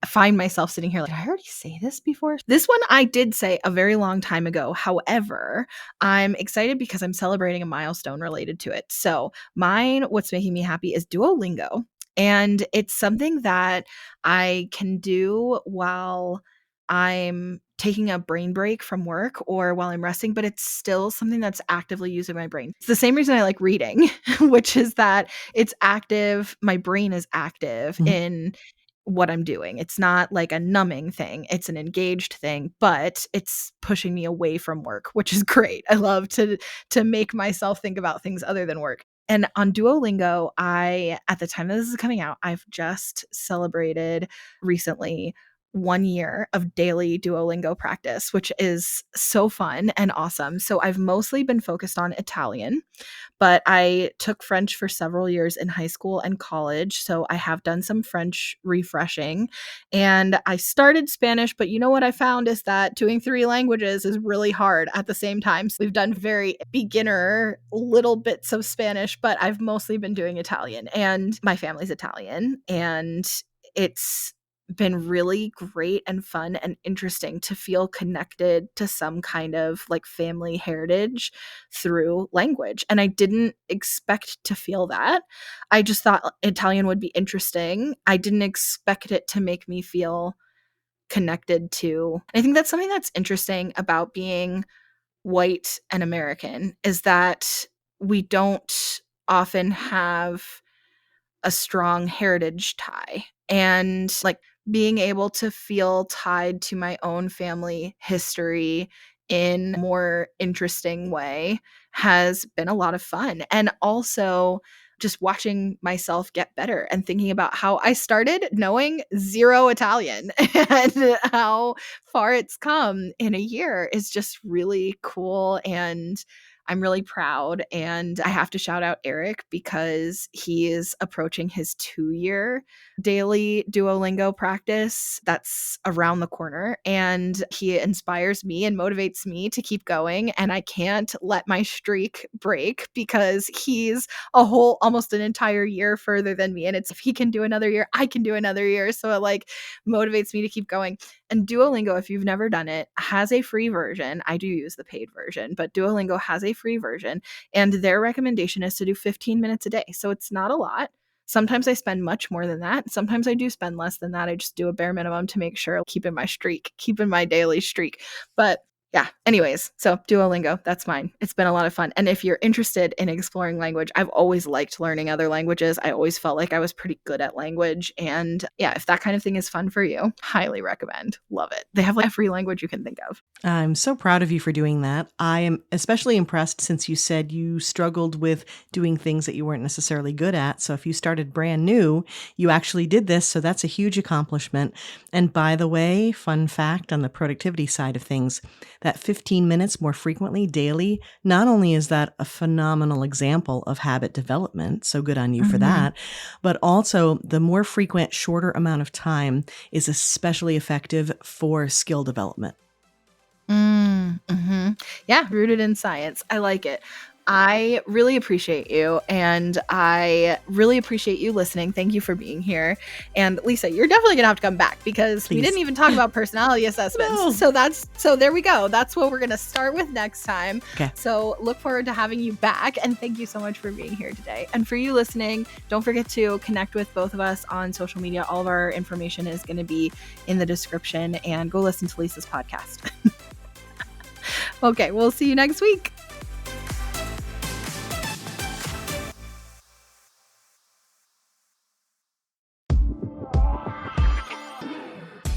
find myself sitting here like, did I already say this before? This one I did say a very long time ago. However, I'm excited because I'm celebrating a milestone related to it. So mine, what's making me happy, is Duolingo. And it's something that I can do while I'm taking a brain break from work or while I'm resting, but it's still something that's actively using my brain. It's the same reason I like reading, which is that it's active. My brain is active Mhm. in what I'm doing. It's not like a numbing thing. It's an engaged thing, but it's pushing me away from work, which is great. I love to make myself think about things other than work. And on Duolingo, at the time that this is coming out, I've just celebrated recently 1 year of daily Duolingo practice, which is so fun and awesome. So I've mostly been focused on Italian, but I took French for several years in high school and college. So I have done some French refreshing, and I started Spanish. But you know what I found is that doing three languages is really hard at the same time. So we've done very beginner little bits of Spanish, but I've mostly been doing Italian, and my family's Italian. And it's been really great and fun and interesting to feel connected to some kind of like family heritage through language. And I didn't expect to feel that. I just thought Italian would be interesting. I didn't expect it to make me feel connected to. I think that's something that's interesting about being white and American, is that we don't often have a strong heritage tie. And like being able to feel tied to my own family history in a more interesting way has been a lot of fun. And also just watching myself get better and thinking about how I started knowing zero Italian and how far it's come in a year is just really cool. And I'm really proud. And I have to shout out Eric because he is approaching his 2-year daily Duolingo practice that's around the corner. And he inspires me and motivates me to keep going. And I can't let my streak break because he's a whole almost an entire year further than me. And it's if he can do another year, I can do another year. So it like motivates me to keep going. And Duolingo, if you've never done it, has a free version. I do use the paid version, but Duolingo has a free version. And their recommendation is to do 15 minutes a day. So it's not a lot. Sometimes I spend much more than that. Sometimes I do spend less than that. I just do a bare minimum to make sure I'm keeping my daily streak. But yeah, anyways, so Duolingo, that's mine. It's been a lot of fun. And if you're interested in exploring language, I've always liked learning other languages. I always felt like I was pretty good at language. And yeah, if that kind of thing is fun for you, highly recommend. Love it. They have like every language you can think of. I'm so proud of you for doing that. I am especially impressed since you said you struggled with doing things that you weren't necessarily good at. So if you started brand new, you actually did this. So that's a huge accomplishment. And by the way, fun fact on the productivity side of things, that 15 minutes more frequently daily, not only is that a phenomenal example of habit development, so good on you for that, but also the more frequent, shorter amount of time is especially effective for skill development. Yeah, rooted in science. I like it. I really appreciate you, and I really appreciate you listening. Thank you for being here. And Lisa, you're definitely gonna have to come back because we didn't even talk about personality assessments. No. So there we go. That's what we're gonna start with next time. Okay. So look forward to having you back, and thank you so much for being here today. And for you listening, don't forget to connect with both of us on social media. All of our information is going to be in the description, and go listen to Lisa's podcast. Okay, we'll see you next week.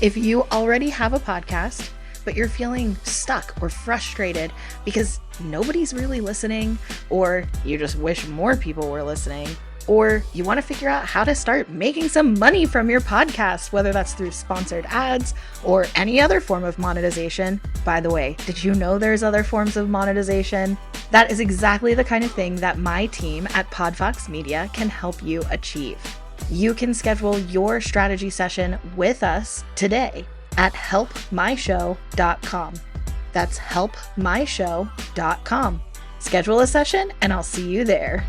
If you already have a podcast, but you're feeling stuck or frustrated because nobody's really listening, or you just wish more people were listening, or you want to figure out how to start making some money from your podcast, whether that's through sponsored ads or any other form of monetization. By the way, did you know there's other forms of monetization? That is exactly the kind of thing that my team at Podfox Media can help you achieve. You can schedule your strategy session with us today at helpmyshow.com. That's helpmyshow.com. Schedule a session and I'll see you there.